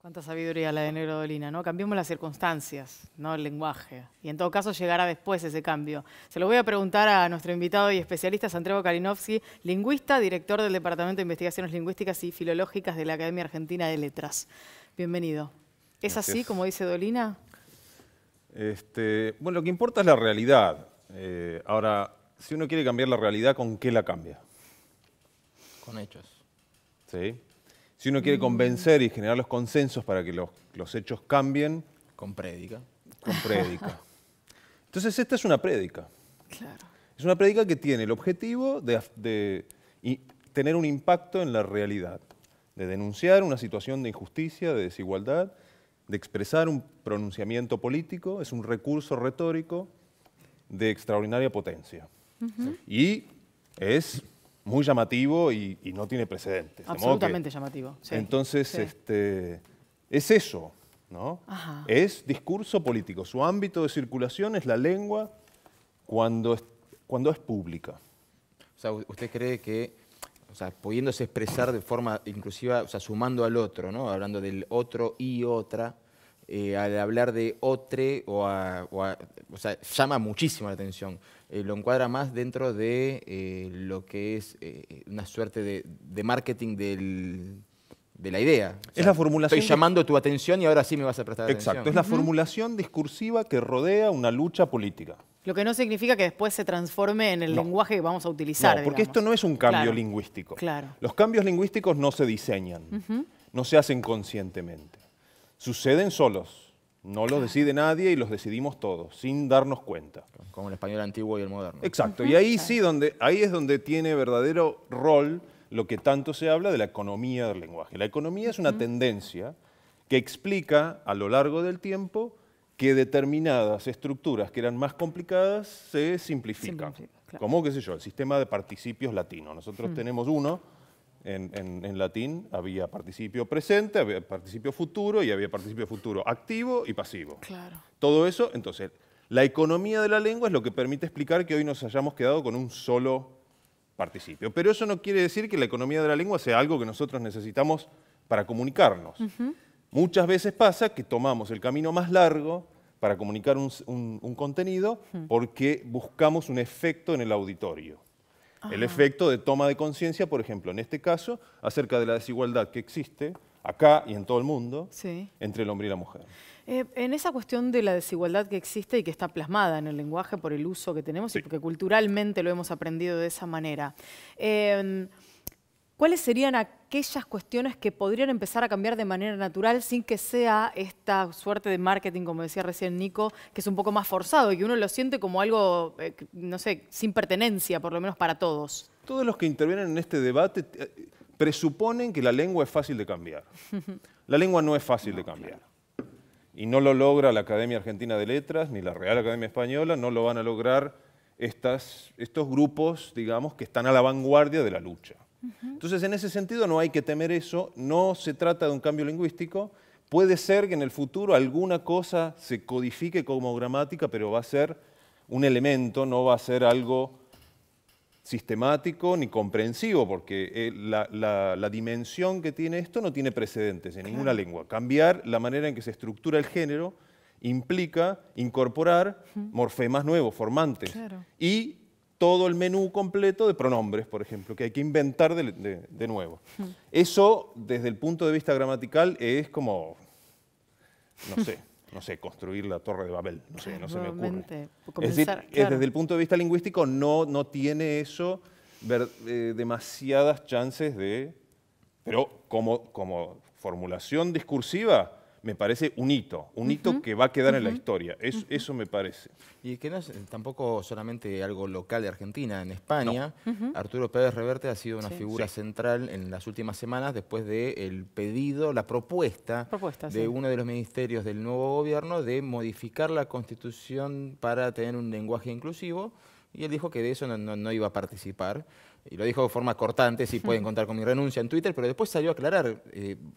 Cuánta sabiduría la de Negro Dolina, ¿no? Cambiemos las circunstancias, no el lenguaje. Y en todo caso llegará después ese cambio. Se lo voy a preguntar a nuestro invitado y especialista, Santiago Kalinowski, lingüista, director del Departamento de Investigaciones Lingüísticas y Filológicas de la Academia Argentina de Letras. Bienvenido. ¿Es Gracias. así, como dice Dolina? Bueno, lo que importa es la realidad. Ahora, si uno quiere cambiar la realidad, ¿con qué la cambia? Con hechos. ¿Sí? Si uno quiere convencer y generar los consensos para que los hechos cambien, Con prédica. con prédica. Entonces, esta es una prédica. Claro. Es una prédica que tiene el objetivo de tener un impacto en la realidad, de denunciar una situación de injusticia, de desigualdad, de expresar un pronunciamiento político, es un recurso retórico de extraordinaria potencia. Y es muy llamativo y no tiene precedentes. Absolutamente llamativo. Sí. Entonces, Sí. es eso, ¿no? Ajá. Es discurso político. Su ámbito de circulación es la lengua cuando es pública. O sea, ¿usted cree que, o sea, pudiéndose expresar de forma inclusiva, o sea, sumando al otro, ¿no? Hablando del otro y otra, al hablar de otre o sea, llama muchísimo la atención. Lo encuadra más dentro de lo que es una suerte de marketing de la idea. O sea, Es la formulación estoy llamando tu atención y ahora sí me vas a prestar atención. Exacto, es la formulación discursiva que rodea una lucha política. Lo que no significa que después se transforme en el No. lenguaje que vamos a utilizar. No, porque digamos. esto no es un cambio Claro. lingüístico. Claro. Los cambios lingüísticos no se diseñan, no se hacen conscientemente. Suceden solos, no los decide nadie y los decidimos todos, sin darnos cuenta. Como el español antiguo y el moderno. Exacto, y ahí sí, ahí es donde tiene verdadero rol lo que tanto se habla de la economía del lenguaje. La economía es una tendencia que explica a lo largo del tiempo que determinadas estructuras que eran más complicadas se simplifican. Claro. Como, qué sé yo, el sistema de participios latino. Nosotros tenemos uno, en latín había participio presente, había participio futuro y había participio futuro activo y pasivo. Claro. Todo eso, entonces, la economía de la lengua es lo que permite explicar que hoy nos hayamos quedado con un solo participio. Pero eso no quiere decir que la economía de la lengua sea algo que nosotros necesitamos para comunicarnos. Muchas veces pasa que tomamos el camino más largo para comunicar un contenido porque buscamos un efecto en el auditorio. El efecto de toma de conciencia, por ejemplo, en este caso, acerca de la desigualdad que existe acá y en todo el mundo Sí. entre el hombre y la mujer. En esa cuestión de la desigualdad que existe y que está plasmada en el lenguaje por el uso que tenemos Sí. y porque culturalmente lo hemos aprendido de esa manera, ¿cuáles serían aquellas cuestiones que podrían empezar a cambiar de manera natural sin que sea esta suerte de marketing, como decía recién Nico, que es un poco más forzado y que uno lo siente como algo, no sé, sin pertenencia, por lo menos para todos? Todos los que intervienen en este debate presuponen que la lengua es fácil de cambiar. La lengua no es fácil de cambiar. Y no lo logra la Academia Argentina de Letras, ni la Real Academia Española, no lo van a lograr estos grupos, digamos, que están a la vanguardia de la lucha. Entonces, en ese sentido, no hay que temer eso, no se trata de un cambio lingüístico. Puede ser que en el futuro alguna cosa se codifique como gramática, pero va a ser un elemento, no va a ser algo sistemático ni comprensivo, porque la dimensión que tiene esto no tiene precedentes en ninguna lengua. Cambiar la manera en que se estructura el género implica incorporar morfemas nuevos, formantes, Claro. y todo el menú completo de pronombres, por ejemplo, que hay que inventar de nuevo. Eso, desde el punto de vista gramatical, es como, no sé, construir la Torre de Babel, no sé, no se me ocurre. Nuevamente, Es decir, comenzar, claro. desde el punto de vista lingüístico no tiene eso demasiadas chances de... Pero como formulación discursiva me parece un hito que va a quedar en la historia. Eso me parece. Y que no es tampoco solamente algo local de Argentina. En España, Arturo Pérez Reverte ha sido una figura central en las últimas semanas después del pedido, la propuesta de uno de los ministerios del nuevo gobierno de modificar la Constitución para tener un lenguaje inclusivo. Y él dijo que de eso no iba a participar. Y lo dijo de forma cortante, sí pueden contar con mi renuncia en Twitter, pero después salió a aclarar,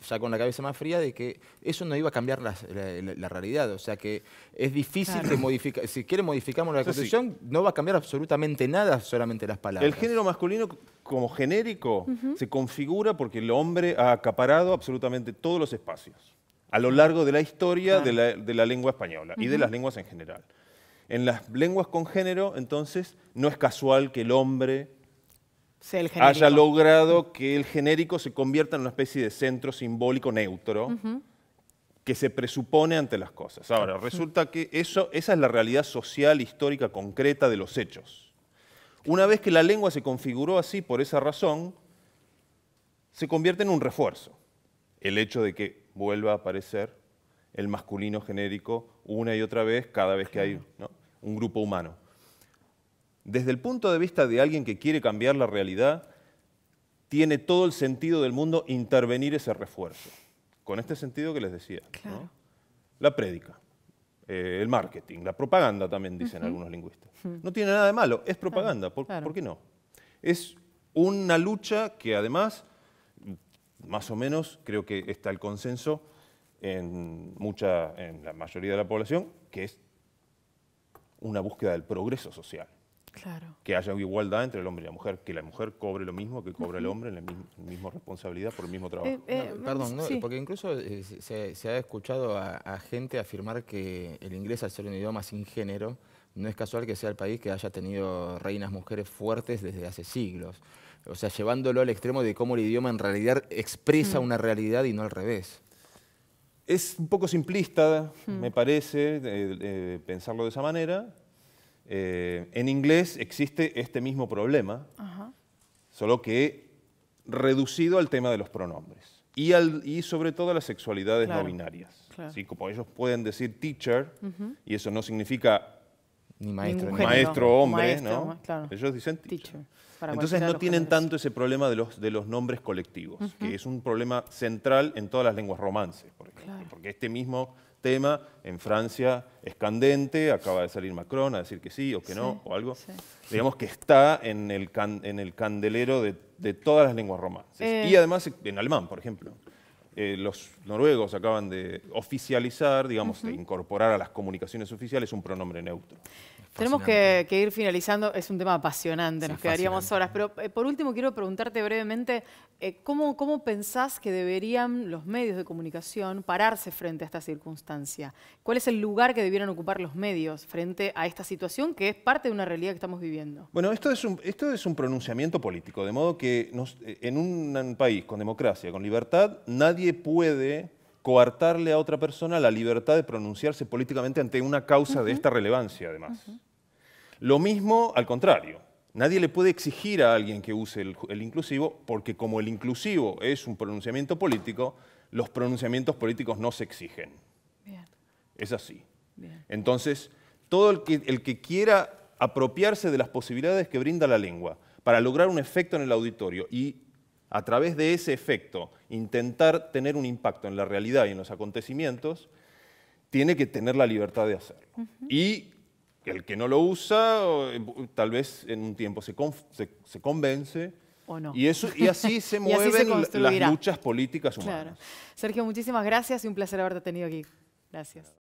ya con la cabeza más fría, de que eso no iba a cambiar la realidad. O sea que es difícil que si quiere modificamos la Constitución, no va a cambiar absolutamente nada, solamente las palabras. El género masculino como genérico se configura porque el hombre ha acaparado absolutamente todos los espacios. a lo largo de la historia de la lengua española y de las lenguas en general. En las lenguas con género, entonces, no es casual que el hombre haya logrado que el genérico se convierta en una especie de centro simbólico neutro que se presupone ante las cosas. Ahora, resulta que esa es la realidad social, histórica, concreta de los hechos. Una vez que la lengua se configuró así, por esa razón, se convierte en un refuerzo. El hecho de que vuelva a aparecer el masculino genérico una y otra vez, cada vez que hay, ¿no?, un grupo humano. Desde el punto de vista de alguien que quiere cambiar la realidad, tiene todo el sentido del mundo intervenir ese refuerzo. Con este sentido que les decía. Claro. ¿No? La prédica, el marketing, la propaganda también dicen algunos lingüistas. No tiene nada de malo, es propaganda, ¿por qué no? Es una lucha que además, más o menos, creo que está el consenso en la mayoría de la población, que es una búsqueda del progreso social. Claro. Que haya igualdad entre el hombre y la mujer, que la mujer cobre lo mismo que cobra el hombre en la misma responsabilidad por el mismo trabajo. Perdón, ¿no? Porque incluso se ha escuchado a gente afirmar que el inglés, al ser un idioma sin género, no es casual que sea el país que haya tenido reinas mujeres fuertes desde hace siglos. O sea, llevándolo al extremo de cómo el idioma en realidad expresa una realidad y no al revés. Es un poco simplista, me parece, pensarlo de esa manera. En inglés existe este mismo problema, solo que reducido al tema de los pronombres y sobre todo a las sexualidades no binarias. ¿Sí? Como ellos pueden decir teacher, y eso no significa ni maestro, maestro hombre, maestro, ¿no? Claro. Ellos dicen teacher. Entonces no tienen tanto ese problema de los nombres colectivos, que es un problema central en todas las lenguas romances, por ejemplo, porque este mismo tema en Francia es candente, acaba de salir Macron a decir que sí o que no, o algo. Digamos que está en el candelero de todas las lenguas romances. Y además en alemán, por ejemplo. Los noruegos acaban de oficializar, digamos, de incorporar a las comunicaciones oficiales un pronombre neutro. Tenemos que ir finalizando, es un tema apasionante, nos quedaríamos horas, pero por último quiero preguntarte brevemente, ¿cómo pensás que deberían los medios de comunicación pararse frente a esta circunstancia? ¿Cuál es el lugar que debieran ocupar los medios frente a esta situación que es parte de una realidad que estamos viviendo? Bueno, esto es un pronunciamiento político, de modo que en un país con democracia, con libertad, nadie puede coartarle a otra persona la libertad de pronunciarse políticamente ante una causa de esta relevancia, además. Lo mismo al contrario. Nadie le puede exigir a alguien que use el inclusivo, porque como el inclusivo es un pronunciamiento político, los pronunciamientos políticos no se exigen. Bien. Es así. Bien. Entonces, todo el que quiera apropiarse de las posibilidades que brinda la lengua para lograr un efecto en el auditorio y a través de ese efecto intentar tener un impacto en la realidad y en los acontecimientos, tiene que tener la libertad de hacerlo. Y el que no lo usa, tal vez en un tiempo se convence, o no. y así se mueven las luchas políticas humanas. Claro. Sergio, muchísimas gracias y un placer haberte tenido aquí. Gracias.